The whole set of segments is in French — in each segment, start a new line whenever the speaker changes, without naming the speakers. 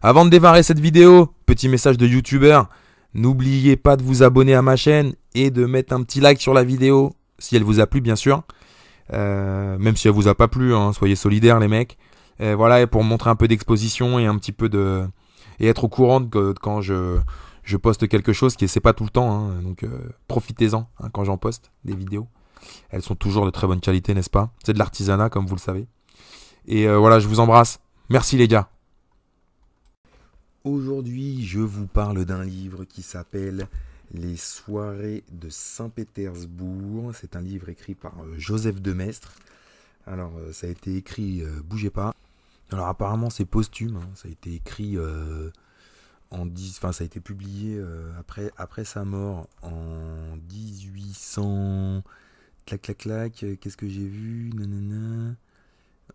Avant de démarrer cette vidéo, petit message de youtubeur, n'oubliez pas de vous abonner à ma chaîne et de mettre un petit like sur la vidéo, si elle vous a plu bien sûr. Même si elle vous a pas plu, hein, soyez solidaires les mecs. Voilà, et pour montrer un peu d'exposition et un petit peu de... et être au courant que quand je poste quelque chose, qui c'est pas tout le temps, hein, donc profitez-en hein, quand j'en poste des vidéos. Elles sont toujours de très bonne qualité, n'est-ce pas? C'est de l'artisanat comme vous le savez. Et voilà, je vous embrasse. Merci les gars. Aujourd'hui, je vous parle d'un livre qui s'appelle Les soirées de Saint-Pétersbourg. C'est un livre écrit par Joseph de Maistre. Alors, ça a été écrit, bougez pas. Alors, apparemment, c'est posthume. Hein. Ça a été écrit ça a été publié après sa mort en 1800. Clac, clac, clac. Qu'est-ce que j'ai vu? Nanana.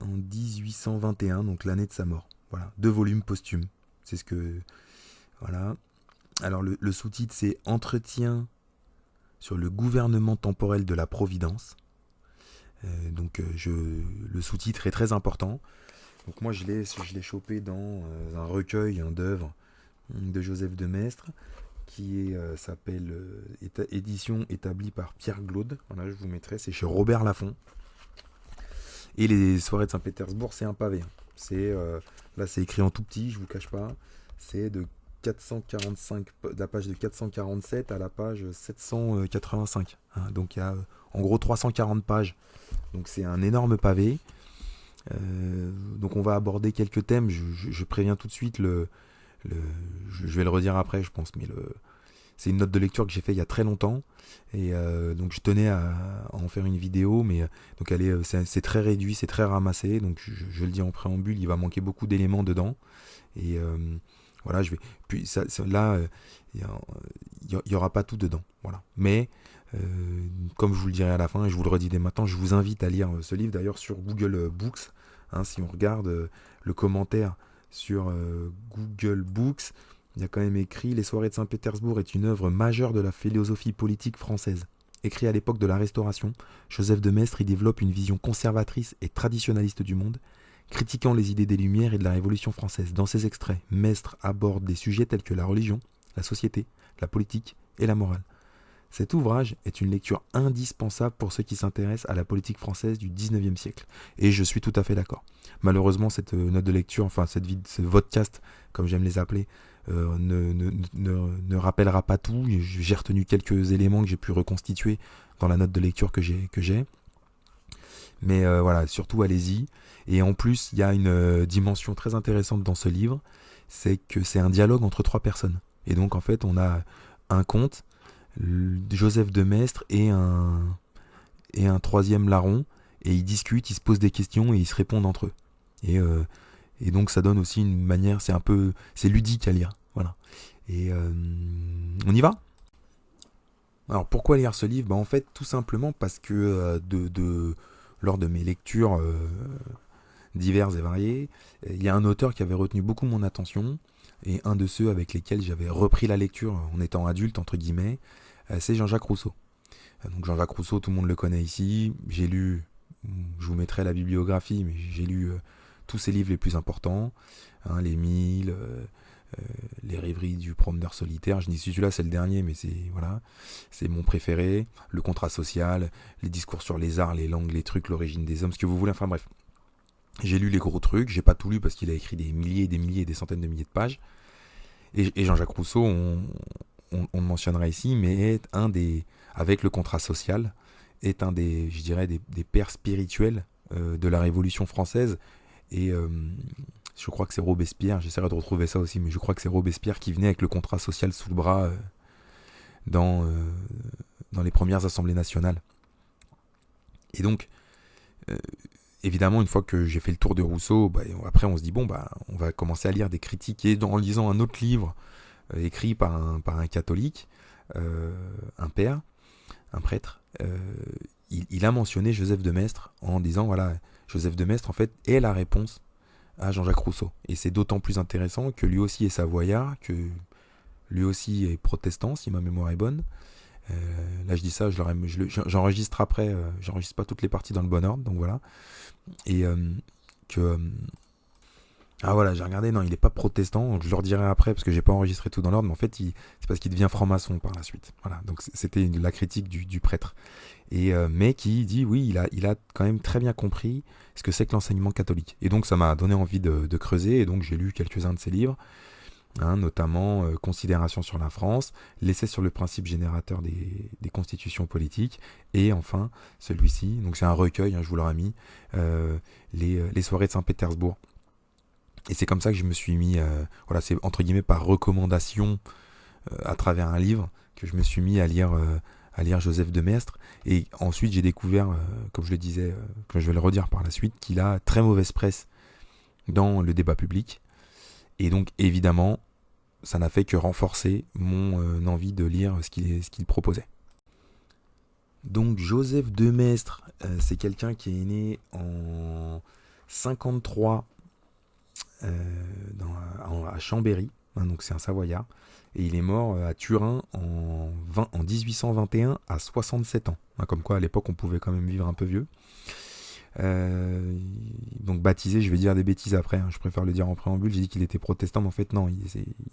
En 1821, donc l'année de sa mort. Voilà, 2 volumes posthumes. C'est ce que... Voilà. Alors le sous-titre c'est Entretien sur le gouvernement temporel de la Providence. Le sous-titre est très important. Donc moi je l'ai chopé dans un recueil d'œuvres de Joseph de Maistre qui s'appelle édition établie par Pierre Glaude. Voilà, je vous mettrai, c'est chez Robert Laffont. Et les soirées de Saint-Pétersbourg, c'est un pavé. Là, c'est écrit en tout petit, je vous cache pas. C'est de 445, de la page de 447 à la page 785. Hein, donc il y a en gros 340 pages. Donc c'est un énorme pavé. Donc on va aborder quelques thèmes. Je préviens tout de suite je vais le redire après, je pense, mais c'est une note de lecture que j'ai fait il y a très longtemps et donc je tenais à en faire une vidéo, mais donc c'est très réduit, c'est très ramassé, donc je le dis en préambule, il va manquer beaucoup d'éléments dedans et voilà, il y aura pas tout dedans, voilà. Mais comme je vous le dirai à la fin et je vous le redis dès maintenant, je vous invite à lire ce livre d'ailleurs sur Google Books. Hein, si on regarde le commentaire sur Google Books, il y a quand même écrit « Les soirées de Saint-Pétersbourg est une œuvre majeure de la philosophie politique française. Écrit à l'époque de la Restauration, Joseph de Maistre y développe une vision conservatrice et traditionnaliste du monde, critiquant les idées des Lumières et de la Révolution française. Dans ses extraits, Maistre aborde des sujets tels que la religion, la société, la politique et la morale. Cet ouvrage est une lecture indispensable pour ceux qui s'intéressent à la politique française du XIXe siècle. Et je suis tout à fait d'accord. Malheureusement, cette note de lecture, enfin ce podcast, comme j'aime les appeler, ne rappellera pas tout. J'ai retenu quelques éléments que j'ai pu reconstituer dans la note de lecture que j'ai. Mais voilà, surtout allez-y. Et en plus, il y a une dimension très intéressante dans ce livre, c'est que c'est un dialogue entre 3 personnes. Et donc en fait, on a un conte, Joseph de Maistre et un 3e larron, et ils discutent, ils se posent des questions et ils se répondent entre eux. Et donc ça donne aussi une manière, c'est ludique à lire, voilà. Et on y va. Alors pourquoi lire ce livre? En fait, tout simplement parce que lors de mes lectures diverses et variées, il y a un auteur qui avait retenu beaucoup mon attention, et un de ceux avec lesquels j'avais repris la lecture en étant adulte, entre guillemets, c'est Jean-Jacques Rousseau. Donc Jean-Jacques Rousseau, tout le monde le connaît ici. J'ai lu, je vous mettrai la bibliographie, mais j'ai lu tous ses livres les plus importants, hein, Les Milles, Les Rêveries du promeneur solitaire. Je dis celui-là, c'est le dernier, mais c'est mon préféré. Le contrat social, les discours sur les arts, les langues, les trucs, l'origine des hommes, ce que vous voulez. Enfin bref, j'ai lu les gros trucs. J'ai pas tout lu parce qu'il a écrit des milliers et des milliers et des centaines de milliers de pages. Et Jean-Jacques Rousseau, on le mentionnera ici, mais avec le contrat social, est un des, je dirais, des pères spirituels de la Révolution française. Et je crois que c'est Robespierre, j'essaierai de retrouver ça aussi, mais je crois que c'est Robespierre qui venait avec le contrat social sous le bras dans les premières assemblées nationales. Et donc, évidemment, une fois que j'ai fait le tour de Rousseau, après on se dit, on va commencer à lire des critiques. Et en lisant un autre livre écrit par un catholique, un père, un prêtre, il a mentionné Joseph de Maistre en disant, voilà, Joseph de Maistre, en fait, est la réponse à Jean-Jacques Rousseau. Et c'est d'autant plus intéressant que lui aussi est savoyard, que lui aussi est protestant, si ma mémoire est bonne. Là, je dis ça, j'enregistre après, j'enregistre pas toutes les parties dans le bon ordre, donc voilà. Et Ah voilà, j'ai regardé, non, il est pas protestant, je leur dirai après parce que j'ai pas enregistré tout dans l'ordre, mais en fait, c'est parce qu'il devient franc-maçon par la suite. Voilà, donc c'était la critique du prêtre. Mais qui dit, oui, il a quand même très bien compris ce que c'est que l'enseignement catholique. Et donc ça m'a donné envie de creuser, et donc j'ai lu quelques-uns de ses livres, notamment Considération sur la France, L'essai sur le principe générateur des constitutions politiques, et enfin celui-ci, donc c'est un recueil, je vous l'aurais mis, les soirées de Saint-Pétersbourg. Et c'est comme ça que je me suis mis, voilà, c'est entre guillemets par recommandation à travers un livre que je me suis mis à lire Joseph de Maistre. Et ensuite j'ai découvert, comme je le disais, que je vais le redire par la suite, qu'il a très mauvaise presse dans le débat public. Et donc évidemment, ça n'a fait que renforcer mon envie de lire ce qu'il proposait. Donc Joseph de Maistre, c'est quelqu'un qui est né en 53 à Chambéry, donc c'est un Savoyard, et il est mort à Turin en 1821 à 67 ans. Comme quoi à l'époque on pouvait quand même vivre un peu vieux. Donc baptisé, je vais dire des bêtises après, je préfère le dire en préambule, j'ai dit qu'il était protestant, mais en fait non,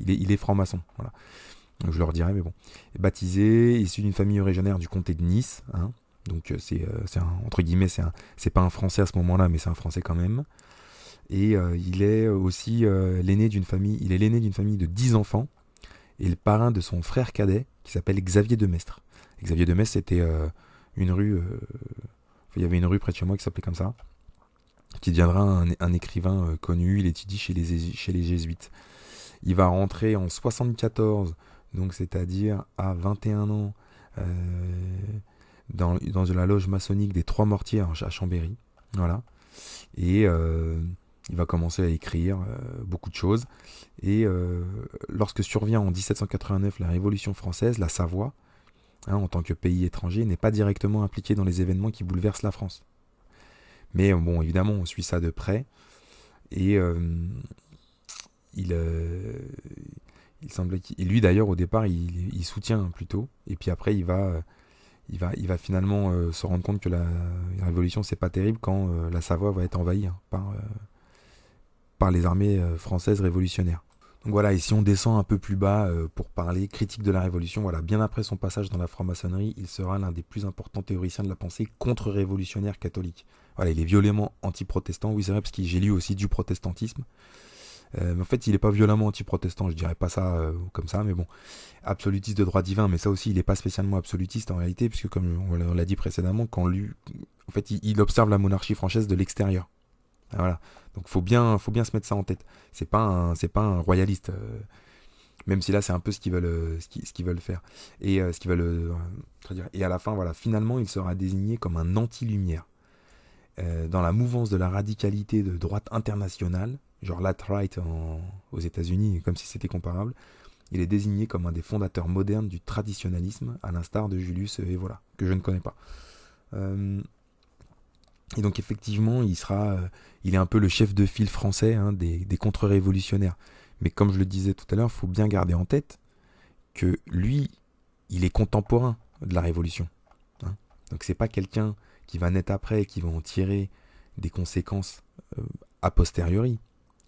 il est franc-maçon. Voilà. Donc je leur dirai, mais bon. Baptisé, issu d'une famille originaire du comté de Nice, donc c'est entre guillemets, c'est pas un Français à ce moment-là, mais c'est un Français quand même. Et il est aussi l'aîné d'une famille, de 10 enfants, et le parrain de son frère cadet, qui s'appelle Xavier de Maistre. Xavier de Maistre, c'était une rue, il y avait une rue près de chez moi qui s'appelait comme ça, qui deviendra un écrivain connu. Il étudie chez les jésuites. Il va rentrer en 74, donc c'est-à-dire à 21 ans, dans la loge maçonnique des Trois Mortiers à Chambéry. Voilà. Et il va commencer à écrire beaucoup de choses. Et lorsque survient en 1789 la Révolution française, la Savoie, en tant que pays étranger, n'est pas directement impliquée dans les événements qui bouleversent la France. Mais bon, évidemment, on suit ça de près. Et il semble qu'il, lui d'ailleurs, au départ, il soutient plutôt. Et puis après, il va finalement se rendre compte que la Révolution, c'est pas terrible quand la Savoie va être envahie par les armées françaises révolutionnaires. Donc voilà, et si on descend un peu plus bas pour parler critique de la Révolution, voilà, bien après son passage dans la franc-maçonnerie, il sera l'un des plus importants théoriciens de la pensée contre-révolutionnaire catholique. Voilà, il est violemment anti-protestant, oui c'est vrai, parce que j'ai lu aussi du protestantisme. Mais en fait, il n'est pas violemment anti-protestant, je dirais pas ça comme ça, mais bon, absolutiste de droit divin, mais ça aussi, il n'est pas spécialement absolutiste en réalité, puisque comme on l'a dit précédemment, en fait, il observe la monarchie française de l'extérieur. Voilà. Donc faut bien se mettre ça en tête. C'est pas un royaliste, même si là c'est un peu ce qu'ils veulent faire et ce qu'ils veulent traduire. Et à la fin, voilà, finalement, il sera désigné comme un anti-lumière dans la mouvance de la radicalité de droite internationale, genre l'alt-right aux États-Unis, comme si c'était comparable. Il est désigné comme un des fondateurs modernes du traditionnalisme, à l'instar de Julius Evola, que je ne connais pas. Et donc effectivement, il est un peu le chef de file français des contre-révolutionnaires. Mais comme je le disais tout à l'heure, il faut bien garder en tête que lui, il est contemporain de la Révolution. Donc c'est pas quelqu'un qui va naître après et qui va en tirer des conséquences a posteriori.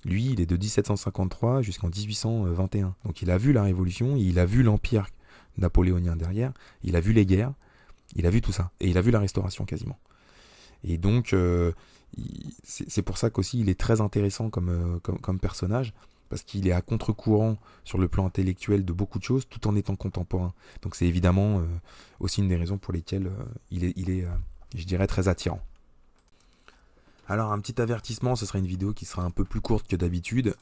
Lui, il est de 1753 jusqu'en 1821. Donc il a vu la Révolution, il a vu l'Empire napoléonien derrière, il a vu les guerres, il a vu tout ça. Et il a vu la Restauration quasiment. Et donc, c'est pour ça qu'aussi il est très intéressant comme personnage, parce qu'il est à contre-courant sur le plan intellectuel de beaucoup de choses, tout en étant contemporain. Donc c'est évidemment aussi une des raisons pour lesquelles il est je dirais, très attirant. Alors un petit avertissement, ce sera une vidéo qui sera un peu plus courte que d'habitude.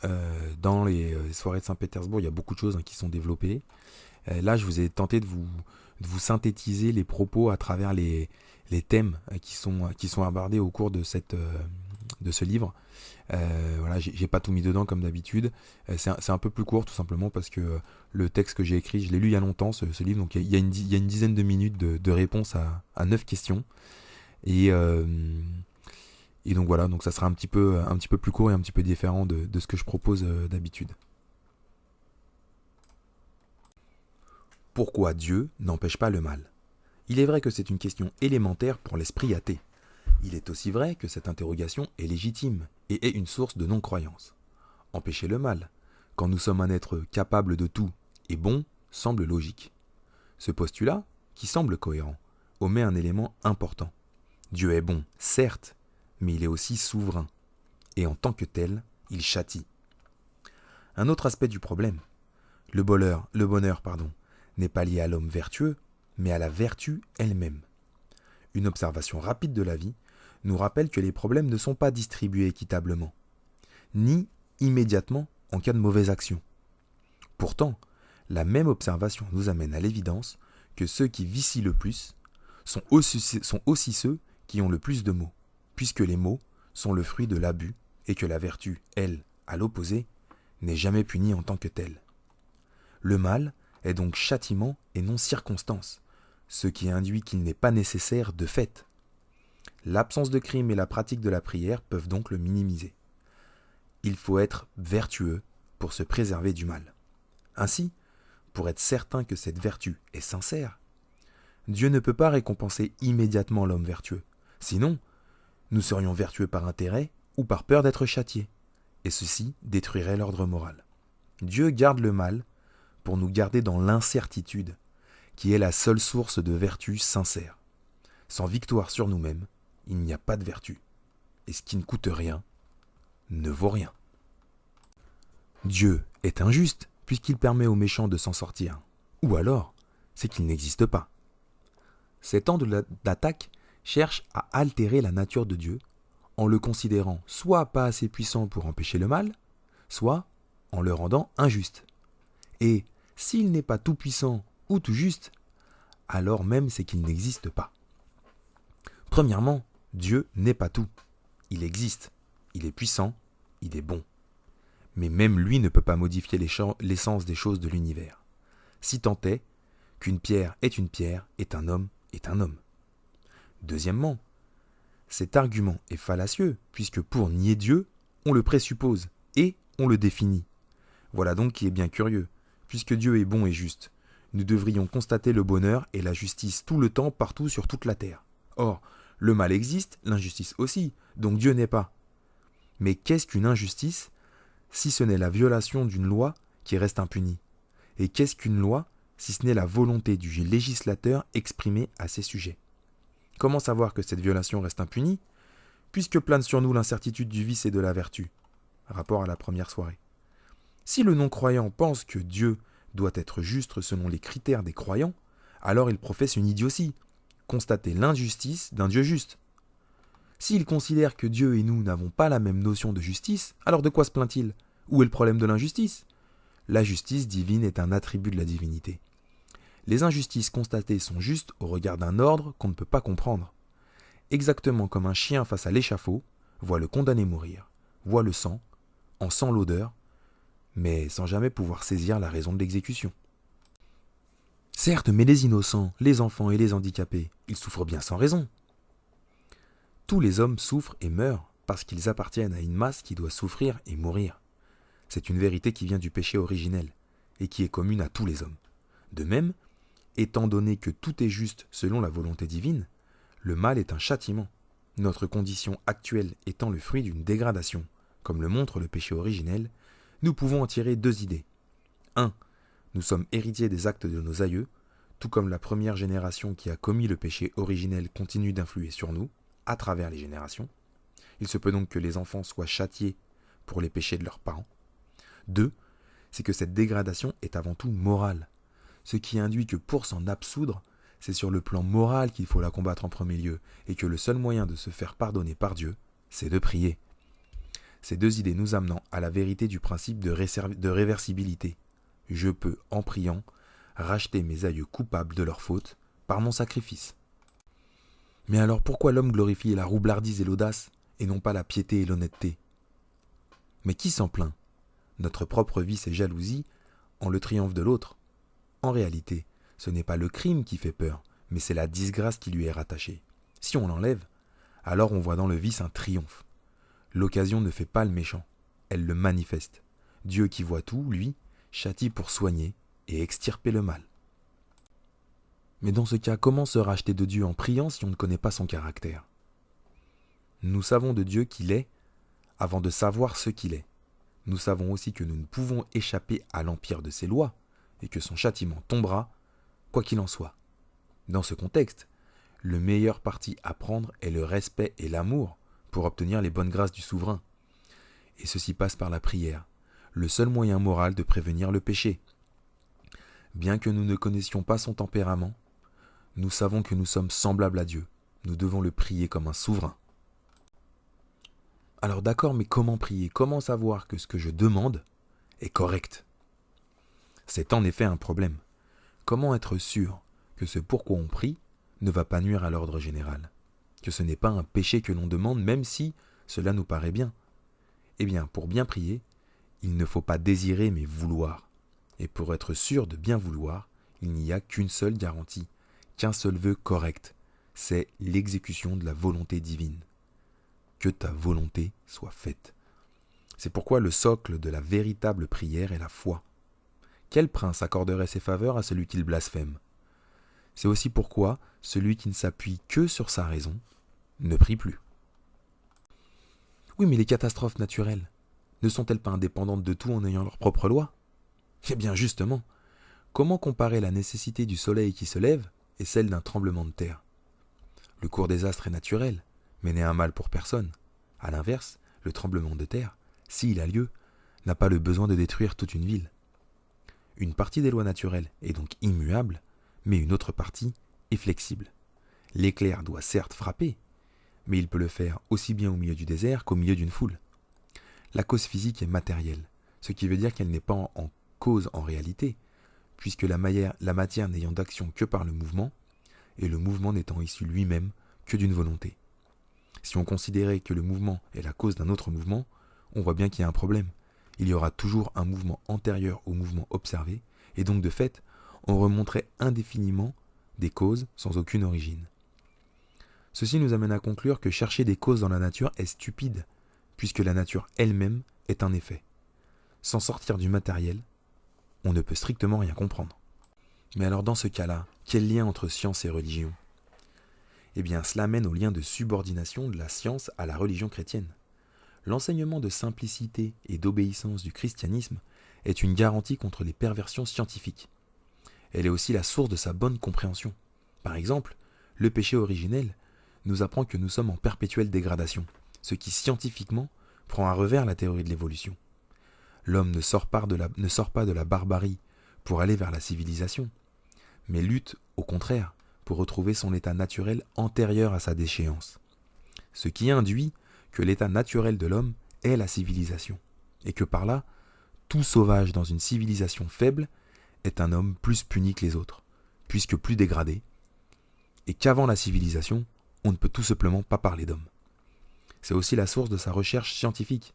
Dans les soirées de Saint-Pétersbourg, il y a beaucoup de choses qui sont développées. Là, je vous ai tenté de vous synthétiser les propos à travers les thèmes qui sont abordés au cours de ce livre. Voilà, j'ai pas tout mis dedans comme d'habitude. C'est un peu plus court tout simplement parce que le texte que j'ai écrit, je l'ai lu il y a longtemps ce livre, donc il y a une dizaine de minutes de réponses à 9 questions. Et donc voilà, donc ça sera un petit peu plus court et un petit peu différent de ce que je propose d'habitude. Pourquoi Dieu n'empêche pas le mal ? Il est vrai que c'est une question élémentaire pour l'esprit athée. Il est aussi vrai que cette interrogation est légitime et est une source de non-croyance. empêcher le mal, quand nous sommes un être capable de tout et bon, semble logique. Ce postulat, qui semble cohérent, omet un élément important. Dieu est bon, certes, mais il est aussi souverain, et en tant que tel, il châtie. Un autre aspect du problème, le bonheur, n'est pas lié à l'homme vertueux, mais à la vertu elle-même. Une observation rapide de la vie nous rappelle que les problèmes ne sont pas distribués équitablement, ni immédiatement en cas de mauvaise action. Pourtant, la même observation nous amène à l'évidence que ceux qui vicient le plus sont aussi ceux qui ont le plus de maux, puisque les maux sont le fruit de l'abus et que la vertu, elle, à l'opposé, n'est jamais punie en tant que telle. Le mal est donc châtiment et non circonstance, ce qui induit qu'il n'est pas nécessaire de fait. L'absence de crime et la pratique de la prière peuvent donc le minimiser. Il faut être vertueux pour se préserver du mal. Ainsi, pour être certain que cette vertu est sincère, Dieu ne peut pas récompenser immédiatement l'homme vertueux. Sinon, nous serions vertueux par intérêt ou par peur d'être châtiés, et ceci détruirait l'ordre moral. Dieu garde le mal pour nous garder dans l'incertitude, qui est la seule source de vertu sincère. Sans victoire sur nous-mêmes, il n'y a pas de vertu, et ce qui ne coûte rien ne vaut rien. Dieu est injuste puisqu'il permet aux méchants de s'en sortir, ou alors c'est qu'il n'existe pas. Cet angle d'attaque cherche à altérer la nature de Dieu en le considérant soit pas assez puissant pour empêcher le mal, soit en le rendant injuste. Et s'il n'est pas tout puissant ou tout juste, alors même c'est qu'il n'existe pas. Premièrement, Dieu n'est pas tout. Il existe, il est puissant, il est bon. Mais même lui ne peut pas modifier l'essence des choses de l'univers. Si tant est qu'une pierre est une pierre, et un homme est un homme. Deuxièmement, cet argument est fallacieux, puisque pour nier Dieu, on le présuppose et on le définit. Voilà donc qui est bien curieux. Puisque Dieu est bon et juste, nous devrions constater le bonheur et la justice tout le temps, partout sur toute la terre. Or, le mal existe, l'injustice aussi, donc Dieu n'est pas. Mais qu'est-ce qu'une injustice, si ce n'est la violation d'une loi qui reste impunie? Et qu'est-ce qu'une loi, si ce n'est la volonté du législateur exprimée à ces sujets? Comment savoir que cette violation reste impunie, puisque plane sur nous l'incertitude du vice et de la vertu? Rapport à la première soirée. Si le non-croyant pense que Dieu doit être juste selon les critères des croyants, alors il professe une idiotie, constater l'injustice d'un Dieu juste. S'il considère que Dieu et nous n'avons pas la même notion de justice, alors de quoi se plaint-il? Où est le problème de l'injustice? La justice divine est un attribut de la divinité. Les injustices constatées sont justes au regard d'un ordre qu'on ne peut pas comprendre. Exactement comme un chien face à l'échafaud voit le condamné mourir, voit le sang, en sent l'odeur, mais sans jamais pouvoir saisir la raison de l'exécution. Certes, mais les innocents, les enfants et les handicapés, ils souffrent bien sans raison. Tous les hommes souffrent et meurent parce qu'ils appartiennent à une masse qui doit souffrir et mourir. C'est une vérité qui vient du péché originel et qui est commune à tous les hommes. De même, étant donné que tout est juste selon la volonté divine, le mal est un châtiment, notre condition actuelle étant le fruit d'une dégradation, comme le montre le péché originel. Nous pouvons en tirer deux idées. 1. Nous sommes héritiers des actes de nos aïeux, tout comme la première génération qui a commis le péché originel continue d'influer sur nous, à travers les générations. Il se peut donc que les enfants soient châtiés pour les péchés de leurs parents. 2. C'est que cette dégradation est avant tout morale, ce qui induit que pour s'en absoudre, c'est sur le plan moral qu'il faut la combattre en premier lieu, et que le seul moyen de se faire pardonner par Dieu, c'est de prier. Ces deux idées nous amenant à la vérité du principe de réversibilité. Je peux, en priant, racheter mes aïeux coupables de leurs fautes par mon sacrifice. Mais alors pourquoi l'homme glorifie la roublardise et l'audace, et non pas la piété et l'honnêteté? Mais qui s'en plaint? Notre propre vice et jalousie en le triomphe de l'autre. En réalité, ce n'est pas le crime qui fait peur, mais c'est la disgrâce qui lui est rattachée. Si on l'enlève, alors on voit dans le vice un triomphe. L'occasion ne fait pas le méchant, elle le manifeste. Dieu qui voit tout, lui, châtie pour soigner et extirper le mal. Mais dans ce cas, comment se racheter de Dieu en priant si on ne connaît pas son caractère? Nous savons de Dieu qu'il est avant de savoir ce qu'il est. nous savons aussi que nous ne pouvons échapper à l'empire de ses lois et que son châtiment tombera, quoi qu'il en soit. Dans ce contexte, le meilleur parti à prendre est le respect et l'amour pour obtenir les bonnes grâces du souverain. Et ceci passe par la prière, le seul moyen moral de prévenir le péché. Bien que nous ne connaissions pas son tempérament, nous savons que nous sommes semblables à Dieu. Nous devons le prier comme un souverain. Alors d'accord, mais comment prier? Comment savoir que ce que je demande est correct? C'est en effet un problème. Comment être sûr que ce pourquoi on prie ne va pas nuire à l'ordre général? Que ce n'est pas un péché que l'on demande, même si cela nous paraît bien? Eh bien, pour bien prier, il ne faut pas désirer mais vouloir. Et pour être sûr de bien vouloir, il n'y a qu'une seule garantie, qu'un seul vœu correct, c'est l'exécution de la volonté divine. Que ta volonté soit faite. C'est pourquoi le socle de la véritable prière est la foi. Quel prince accorderait ses faveurs à celui qui le blasphème? C'est aussi pourquoi celui qui ne s'appuie que sur sa raison ne prie plus. Oui, mais les catastrophes naturelles, ne sont-elles pas indépendantes de tout en ayant leur propre loi? Eh bien justement, comment comparer la nécessité du soleil qui se lève et celle d'un tremblement de terre? Le cours des astres est naturel, mais n'est un mal pour personne. A l'inverse, le tremblement de terre, s'il a lieu, n'a pas le besoin de détruire toute une ville. Une partie des lois naturelles est donc immuable, mais une autre partie est flexible. L'éclair doit certes frapper, mais il peut le faire aussi bien au milieu du désert qu'au milieu d'une foule. La cause physique est matérielle, ce qui veut dire qu'elle n'est pas en cause en réalité, puisque la matière n'ayant d'action que par le mouvement, et le mouvement n'étant issu lui-même que d'une volonté. Si on considérait que le mouvement est la cause d'un autre mouvement, on voit bien qu'il y a un problème. Il y aura toujours un mouvement antérieur au mouvement observé, et donc de fait, on remonterait indéfiniment des causes sans aucune origine. Ceci nous amène à conclure que chercher des causes dans la nature est stupide, puisque la nature elle-même est un effet. Sans sortir du matériel, on ne peut strictement rien comprendre. Mais alors dans ce cas-là, quel lien entre science et religion? Eh bien, cela mène au lien de subordination de la science à la religion chrétienne. L'enseignement de simplicité et d'obéissance du christianisme est une garantie contre les perversions scientifiques. Elle est aussi la source de sa bonne compréhension. Par exemple, le péché originel nous apprend que nous sommes en perpétuelle dégradation, ce qui scientifiquement prend à revers la théorie de l'évolution. L'homme ne sort pas de la barbarie pour aller vers la civilisation, mais lutte, au contraire, pour retrouver son état naturel antérieur à sa déchéance. Ce qui induit que l'état naturel de l'homme est la civilisation, et que par là, tout sauvage dans une civilisation faible est un homme plus puni que les autres, puisque plus dégradé, et qu'avant la civilisation, on ne peut tout simplement pas parler d'homme. C'est aussi la source de sa recherche scientifique.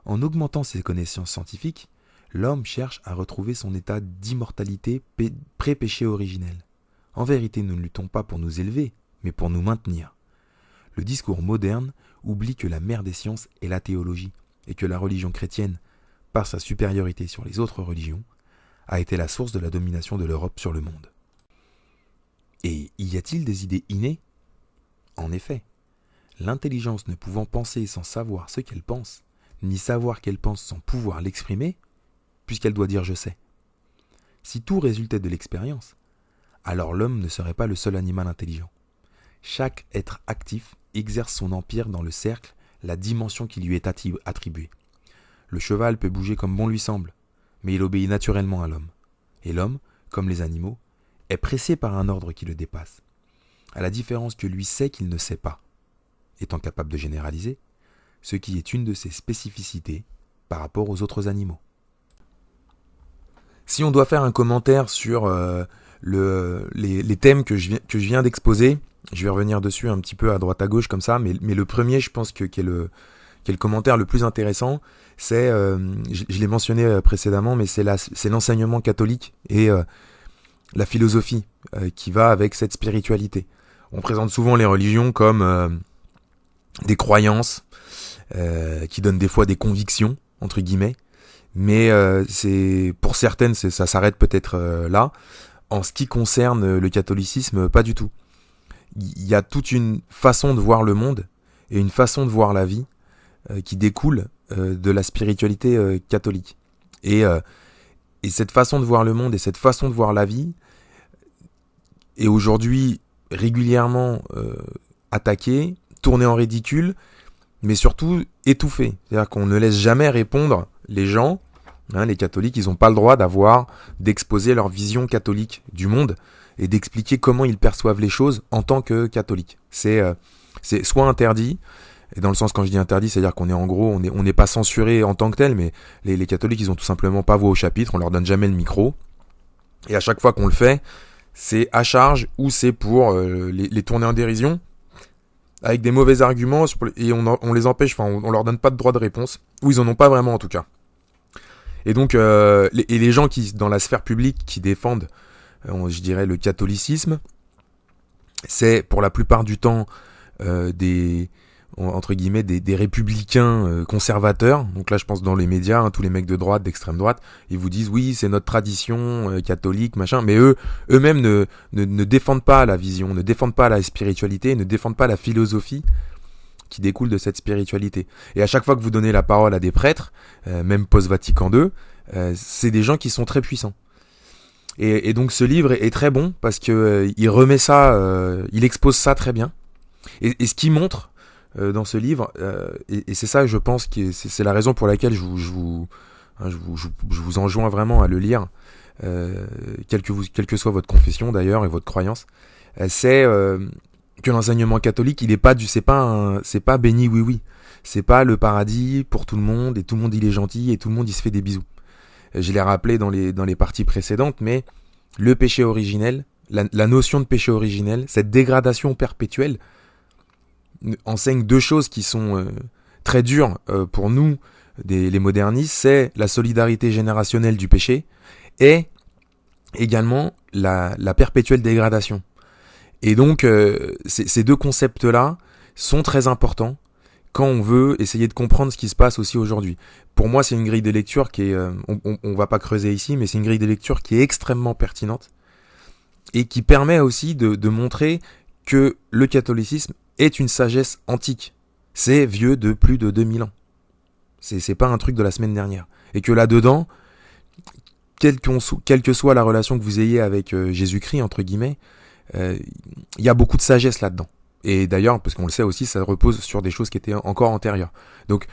En augmentant ses connaissances scientifiques, l'homme cherche à retrouver son état d'immortalité pré-péché originel. En vérité, nous ne luttons pas pour nous élever, mais pour nous maintenir. Le discours moderne oublie que la mère des sciences est la théologie, et que la religion chrétienne, par sa supériorité sur les autres religions, a été la source de la domination de l'Europe sur le monde. Et y a-t-il des idées innées? En effet, l'intelligence ne pouvant penser sans savoir ce qu'elle pense, ni savoir qu'elle pense sans pouvoir l'exprimer, puisqu'elle doit dire « je sais ». Si tout résultait de l'expérience, alors l'homme ne serait pas le seul animal intelligent. Chaque être actif exerce son empire dans le cercle, la dimension qui lui est attribuée. Le cheval peut bouger comme bon lui semble, mais il obéit naturellement à l'homme. Et l'homme, comme les animaux, est pressé par un ordre qui le dépasse, à la différence que lui sait qu'il ne sait pas, étant capable de généraliser, ce qui est une de ses spécificités par rapport aux autres animaux. Si on doit faire un commentaire sur les thèmes que je viens d'exposer, je vais revenir dessus un petit peu à droite à gauche comme ça, mais le premier, je pense qui est le commentaire le plus intéressant, c'est, je l'ai mentionné précédemment, mais c'est l'enseignement catholique et la philosophie qui va avec cette spiritualité. On présente souvent les religions comme des croyances qui donnent des fois des convictions, entre guillemets, mais pour certaines, ça s'arrête peut-être là. En ce qui concerne le catholicisme, pas du tout. Il y a toute une façon de voir le monde et une façon de voir la vie qui découle de la spiritualité catholique. Et cette façon de voir le monde et cette façon de voir la vie est aujourd'hui régulièrement attaquée, tournée en ridicule, mais surtout étouffée. C'est-à-dire qu'on ne laisse jamais répondre les gens. Les catholiques, ils n'ont pas le droit d'exposer leur vision catholique du monde et d'expliquer comment ils perçoivent les choses en tant que catholiques. C'est soit interdit, et dans le sens quand je dis interdit, c'est-à-dire qu'on est en gros, on n'est pas censuré en tant que tel, mais les catholiques, ils ont tout simplement pas voix au chapitre, on leur donne jamais le micro, et à chaque fois qu'on le fait, c'est à charge ou c'est pour les tourner en dérision, avec des mauvais arguments, et on les empêche, enfin on leur donne pas de droit de réponse, ou ils en ont pas vraiment en tout cas. Et donc les gens qui dans la sphère publique qui défendent, je dirais le catholicisme, c'est pour la plupart du temps entre guillemets des républicains conservateurs. Donc là je pense dans les médias, tous les mecs de droite, d'extrême droite, ils vous disent oui c'est notre tradition catholique machin, mais eux-mêmes ne défendent pas la vision, ne défendent pas la spiritualité, ne défendent pas la philosophie qui découle de cette spiritualité. Et à chaque fois que vous donnez la parole à des prêtres, même post-Vatican II, c'est des gens qui sont très puissants. Et donc ce livre est très bon parce que il remet ça, il expose ça très bien. Et ce qu'il montre dans ce livre, et c'est ça je pense que c'est la raison pour laquelle je vous enjoins vraiment à le lire, quelle que soit votre confession d'ailleurs et votre croyance, c'est que l'enseignement catholique, c'est pas béni oui. C'est pas le paradis pour tout le monde et tout le monde il est gentil et tout le monde il se fait des bisous. Je l'ai rappelé dans les parties précédentes, mais le péché originel, la notion de péché originel, cette dégradation perpétuelle enseigne deux choses qui sont très dures pour nous, les modernistes, c'est la solidarité générationnelle du péché et également la perpétuelle dégradation. Et donc, ces deux concepts-là sont très importants quand on veut essayer de comprendre ce qui se passe aussi aujourd'hui. Pour moi, c'est une grille de lecture qui est, on va pas creuser ici, mais c'est une grille de lecture qui est extrêmement pertinente et qui permet aussi de montrer que le catholicisme est une sagesse antique. C'est vieux de plus de 2000 ans. C'est pas un truc de la semaine dernière. Et que là-dedans, quelle que soit la relation que vous ayez avec Jésus-Christ, entre guillemets, il y a beaucoup de sagesse là-dedans. Et d'ailleurs, parce qu'on le sait aussi, ça repose sur des choses qui étaient encore antérieures. Donc,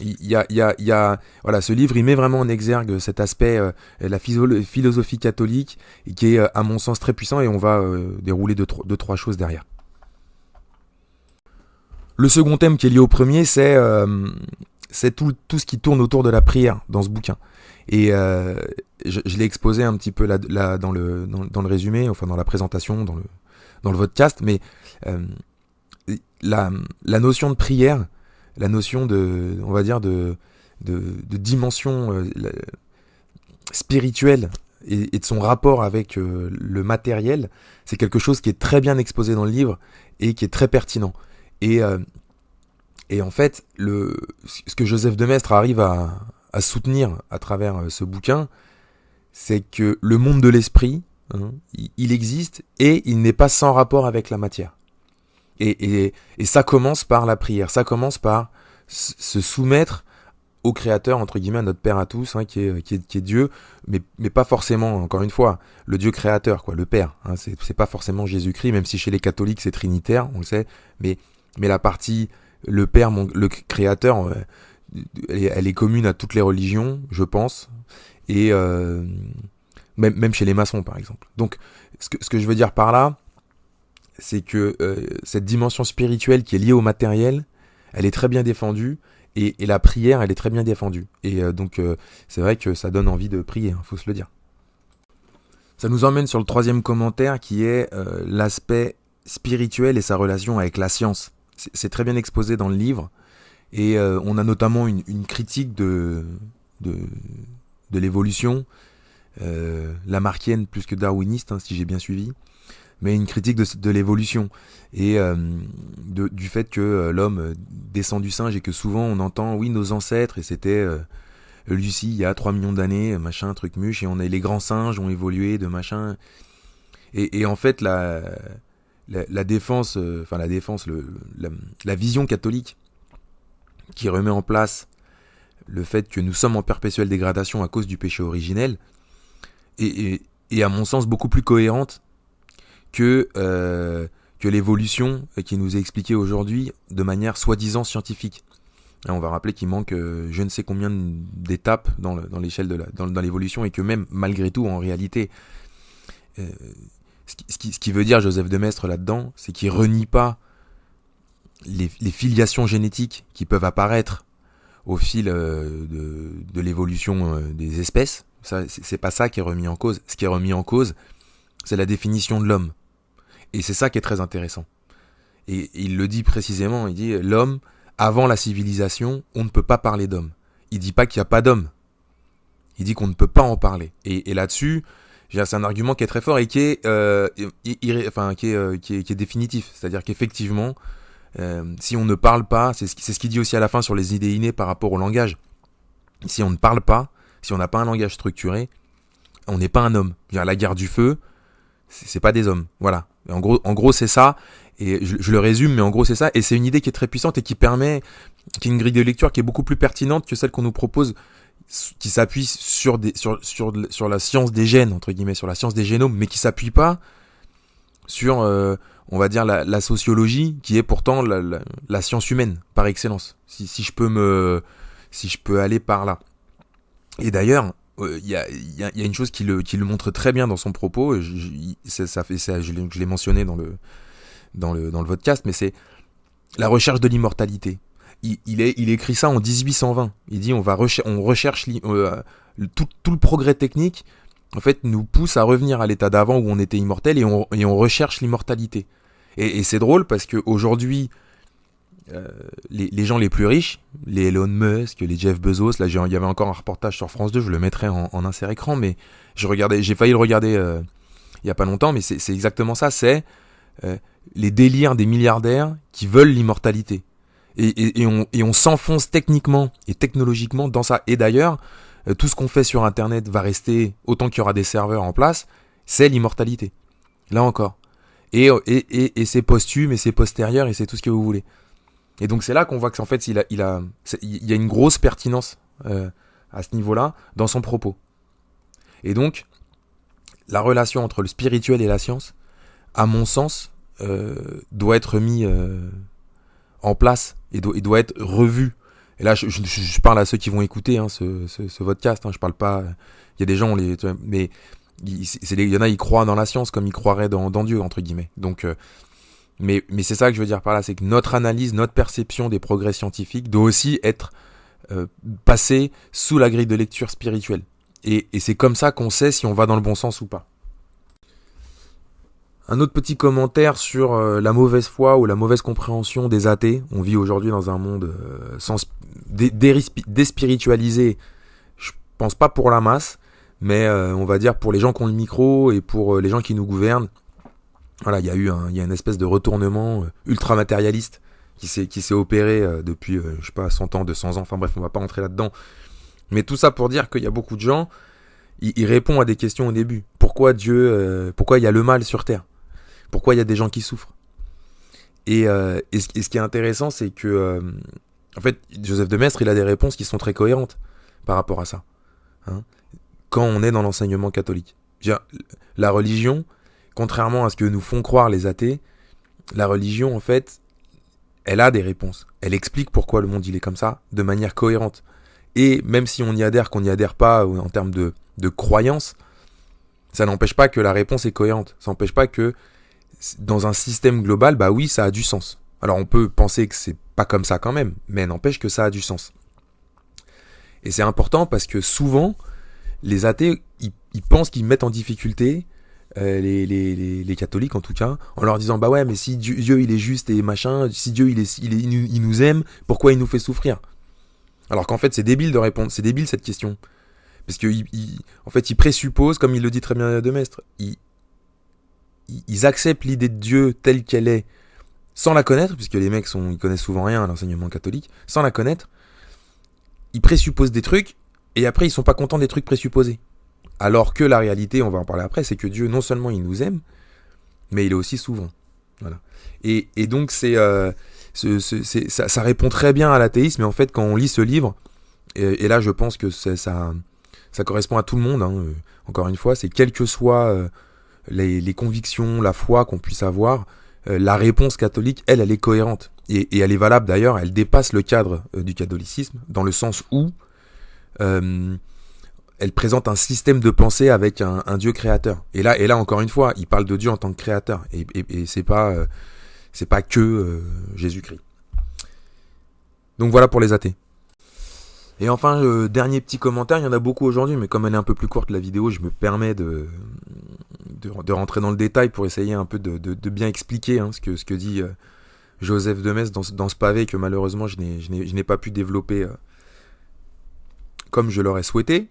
il y a voilà, ce livre, il met vraiment en exergue cet aspect, la philosophie catholique, qui est, à mon sens, très puissant, et on va dérouler deux, trois choses derrière. Le second thème qui est lié au premier, c'est tout ce qui tourne autour de la prière dans ce bouquin. Et je l'ai exposé un petit peu là dans le résumé, enfin dans la présentation, dans le podcast, mais la notion de prière, la notion on va dire de dimension spirituelle et de son rapport avec le matériel, c'est quelque chose qui est très bien exposé dans le livre et qui est très pertinent. Et en fait, ce que Joseph de Maistre arrive à soutenir à travers ce bouquin, c'est que le monde de l'esprit, il existe et il n'est pas sans rapport avec la matière. Et ça commence par la prière, ça commence par se soumettre au Créateur, entre guillemets, à notre Père à tous, qui est Dieu, mais pas forcément, encore une fois, le Dieu créateur, le Père. C'est pas forcément Jésus-Christ, même si chez les catholiques c'est trinitaire, on le sait, mais la partie, le Père, le Créateur, elle est commune à toutes les religions, je pense, et même chez les maçons, par exemple. Donc, ce que je veux dire par là, c'est que cette dimension spirituelle qui est liée au matériel, elle est très bien défendue, et la prière, elle est très bien défendue. Et donc, c'est vrai que ça donne envie de prier, faut se le dire. Ça nous emmène sur le troisième commentaire, qui est l'aspect spirituel et sa relation avec la science. C'est très bien exposé dans le livre, et on a notamment une critique de l'évolution, lamarckienne plus que darwiniste, si j'ai bien suivi, mais une critique de l'évolution et du fait que l'homme descend du singe et que souvent on entend oui nos ancêtres et c'était Lucie il y a 3 millions d'années, machin, truc muche, et les grands singes ont évolué de machin, et en fait la défense, la vision catholique qui remet en place le fait que nous sommes en perpétuelle dégradation à cause du péché originel est à mon sens beaucoup plus cohérente que l'évolution qui nous est expliquée aujourd'hui de manière soi-disant scientifique. Et on va rappeler qu'il manque je ne sais combien d'étapes dans l'échelle dans l'évolution, et que même malgré tout, en réalité, ce qui veut dire Joseph de Maistre là-dedans, c'est qu'il renie pas les filiations génétiques qui peuvent apparaître au fil de l'évolution des espèces. Ça, c'est pas ça qui est remis en cause. Ce qui est remis en cause, c'est la définition de l'homme. Et c'est ça qui est très intéressant. Et il le dit précisément, il dit l'homme, avant la civilisation, on ne peut pas parler d'homme. Il dit pas qu'il n'y a pas d'homme. Il dit qu'on ne peut pas en parler. Et là-dessus, c'est un argument qui est très fort et qui est définitif. C'est-à-dire qu'effectivement, si on ne parle pas, c'est ce qu'il dit aussi à la fin sur les idées innées par rapport au langage. Si on ne parle pas, si on n'a pas un langage structuré, on n'est pas un homme. La guerre du feu, c'est pas des hommes. Voilà. Et en gros, c'est ça. Et je le résume, mais en gros, c'est ça. Et c'est une idée qui est très puissante et qui est une grille de lecture qui est beaucoup plus pertinente que celle qu'on nous propose, qui s'appuie sur la science des gènes, entre guillemets, sur la science des génomes, mais qui s'appuie pas sur, on va dire, la sociologie, qui est pourtant la science humaine, par excellence. Si je peux aller par là. Et d'ailleurs, il y a une chose qui le montre très bien dans son propos, je l'ai mentionné dans le podcast, mais c'est la recherche de l'immortalité. Il écrit ça en 1820. Il dit on recherche tout le progrès technique, en fait, nous pousse à revenir à l'état d'avant où on était immortel, et on recherche l'immortalité. Et c'est drôle parce que aujourd'hui, les gens les plus riches, les Elon Musk, les Jeff Bezos, là il y avait encore un reportage sur France 2, je le mettrai en insert écran, mais j'ai failli le regarder il y a pas longtemps, mais c'est exactement ça, c'est les délires des milliardaires qui veulent l'immortalité. Et on s'enfonce techniquement et technologiquement dans ça. Et d'ailleurs, tout ce qu'on fait sur Internet va rester, autant qu'il y aura des serveurs en place, c'est l'immortalité. Là encore. Et c'est posthume, et c'est postérieur, et c'est tout ce que vous voulez. Et donc c'est là qu'on voit qu'en fait, il y a une grosse pertinence à ce niveau-là dans son propos. Et donc, la relation entre le spirituel et la science, à mon sens, doit être mis en place et doit être revu. Et là, je parle à ceux qui vont écouter ce podcast. Je parle pas. Il y a des gens, mais il y en a, ils croient dans la science comme ils croiraient dans Dieu, entre guillemets. Donc, mais c'est ça que je veux dire par là, c'est que notre analyse, notre perception des progrès scientifiques doit aussi être passée sous la grille de lecture spirituelle. Et c'est comme ça qu'on sait si on va dans le bon sens ou pas. Un autre petit commentaire sur la mauvaise foi ou la mauvaise compréhension des athées. On vit aujourd'hui dans un monde déspiritualisé. Je pense pas pour la masse, mais on va dire pour les gens qui ont le micro et pour les gens qui nous gouvernent. Voilà, il y a une espèce de retournement ultra matérialiste qui s'est opéré depuis, je sais pas, 100 ans, 200 ans. Enfin bref, on va pas rentrer là-dedans. Mais tout ça pour dire qu'il y a beaucoup de gens, ils répondent à des questions au début. Pourquoi pourquoi il y a le mal sur Terre ? Pourquoi il y a des gens qui souffrent ? Et ce qui est intéressant, c'est que, en fait, Joseph de Maistre, il a des réponses qui sont très cohérentes par rapport à ça. Quand on est dans l'enseignement catholique. La religion, contrairement à ce que nous font croire les athées, la religion, en fait, elle a des réponses. Elle explique pourquoi le monde il est comme ça, de manière cohérente. Et même si on y adhère, qu'on n'y adhère pas en termes de croyance, ça n'empêche pas que la réponse est cohérente. Ça n'empêche pas que dans un système global, bah oui, ça a du sens. Alors on peut penser que c'est pas comme ça quand même, mais n'empêche que ça a du sens. Et c'est important parce que souvent, les athées, ils pensent qu'ils mettent en difficulté les catholiques en tout cas, en leur disant bah ouais, mais si Dieu il est juste et machin, si Dieu il nous aime, pourquoi il nous fait souffrir ? Alors qu'en fait c'est débile de répondre, c'est débile cette question. Parce que en fait, ils présupposent, comme il le dit très bien de Maistre, ils acceptent l'idée de Dieu telle qu'elle est, sans la connaître, puisque les mecs ils connaissent souvent rien à l'enseignement catholique, sans la connaître, ils présupposent des trucs, et après ils sont pas contents des trucs présupposés. Alors que la réalité, on va en parler après, c'est que Dieu, non seulement il nous aime, mais il est aussi souverain. Voilà. Et donc ça répond très bien à l'athéisme, et en fait, quand on lit ce livre, Et là, je pense que ça correspond à tout le monde. Hein. Encore une fois, c'est quelles que soient les convictions, la foi qu'on puisse avoir, la réponse catholique, elle est cohérente. Et elle est valable d'ailleurs, elle dépasse le cadre du catholicisme, dans le sens où elle présente un système de pensée avec un Dieu créateur. Et là, encore une fois, il parle de Dieu en tant que créateur. Et c'est pas que Jésus-Christ. Donc voilà pour les athées. Et enfin, dernier petit commentaire, il y en a beaucoup aujourd'hui, mais comme elle est un peu plus courte la vidéo, je me permets de rentrer dans le détail pour essayer un peu de bien expliquer ce que dit Joseph de Metz dans ce pavé que malheureusement je n'ai pas pu développer comme je l'aurais souhaité.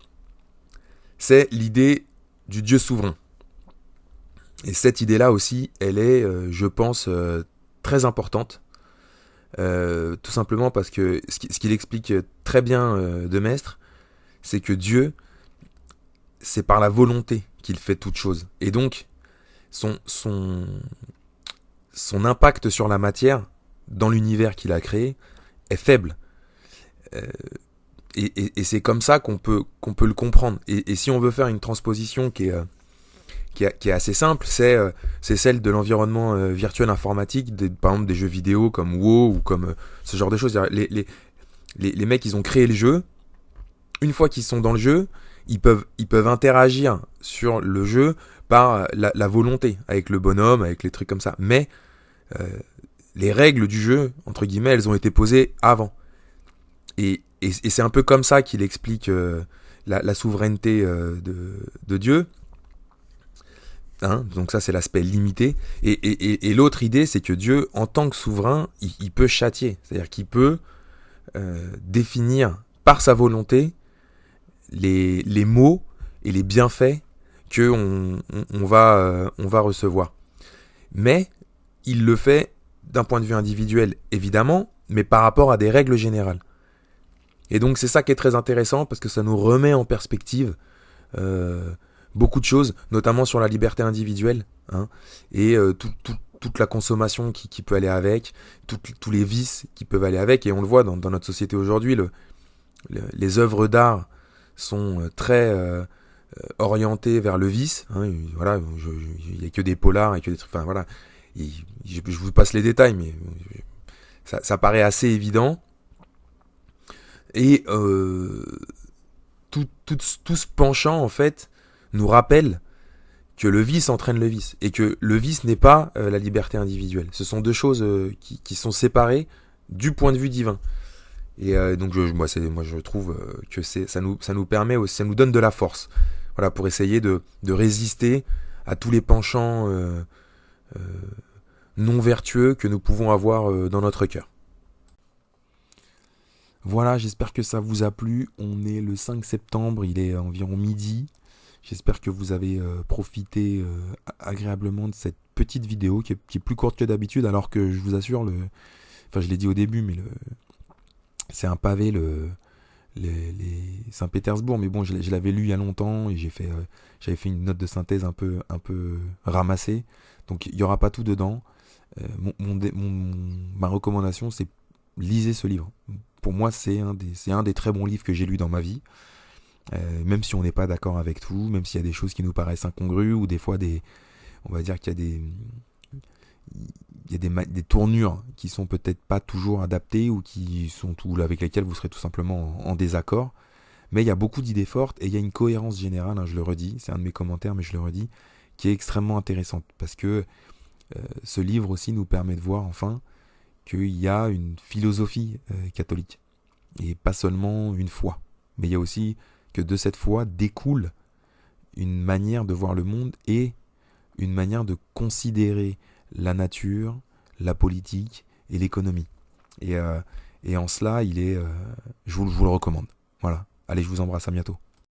C'est l'idée du Dieu souverain. Et cette idée-là aussi, elle est, je pense, très importante. Tout simplement parce que ce qu'il explique très bien de Maistre, c'est que Dieu, c'est par la volonté qu'il fait toute chose. Et donc, son impact sur la matière, dans l'univers qu'il a créé, est faible. Et c'est comme ça qu'on peut le comprendre. Et si on veut faire une transposition qui est assez simple, c'est celle de l'environnement virtuel informatique, par exemple des jeux vidéo comme WoW ou comme ce genre de choses. Les mecs, ils ont créé le jeu. Une fois qu'ils sont dans le jeu, ils peuvent interagir sur le jeu par la volonté, avec le bonhomme, avec les trucs comme ça. Mais les règles du jeu, entre guillemets, elles ont été posées avant. Et c'est un peu comme ça qu'il explique la souveraineté de Dieu. Hein, donc ça, c'est l'aspect limité. Et l'autre idée, c'est que Dieu, en tant que souverain, il peut châtier. C'est-à-dire qu'il peut définir par sa volonté les maux et les bienfaits qu'on va recevoir. Mais il le fait d'un point de vue individuel, évidemment, mais par rapport à des règles générales. Et donc c'est ça qui est très intéressant, parce que ça nous remet en perspective beaucoup de choses, notamment sur la liberté individuelle, hein, et toute la consommation qui peut aller avec, tous les vices qui peuvent aller avec. Et on le voit dans notre société aujourd'hui, les œuvres d'art sont très orientées vers le vice. Hein, voilà, il n'y a que des polars et que des trucs. Enfin voilà, je vous passe les détails, mais ça paraît assez évident. Et tout ce penchant, en fait, nous rappelle que le vice entraîne le vice, et que le vice n'est pas la liberté individuelle. Ce sont deux choses qui sont séparées du point de vue divin. Et donc moi je trouve que ça nous permet aussi, ça nous donne de la force, voilà, pour essayer de résister à tous les penchants non vertueux que nous pouvons avoir dans notre cœur. Voilà, j'espère que ça vous a plu. On est le 5 septembre, il est environ midi. J'espère que vous avez profité agréablement de cette petite vidéo qui est plus courte que d'habitude, alors que je vous assure, enfin je l'ai dit au début, mais c'est un pavé, les Saint-Pétersbourg, mais bon, je l'avais lu il y a longtemps et j'avais fait une note de synthèse un peu ramassée, donc il n'y aura pas tout dedans. Ma recommandation, c'est lisez ce livre. Pour moi, c'est un des très bons livres que j'ai lu dans ma vie. Même si on n'est pas d'accord avec tout, même s'il y a des choses qui nous paraissent incongrues, ou des fois on va dire qu'il y a des tournures qui sont peut-être pas toujours adaptées, ou avec lesquelles vous serez tout simplement en désaccord. Mais il y a beaucoup d'idées fortes, et il y a une cohérence générale, hein, je le redis, c'est un de mes commentaires, mais je le redis, qui est extrêmement intéressante, parce que ce livre aussi nous permet de voir enfin qu'il y a une philosophie catholique, et pas seulement une foi, mais il y a aussi que de cette foi découle une manière de voir le monde et une manière de considérer la nature, la politique et l'économie. Et en cela, je vous le recommande. Voilà. Allez, je vous embrasse, à bientôt.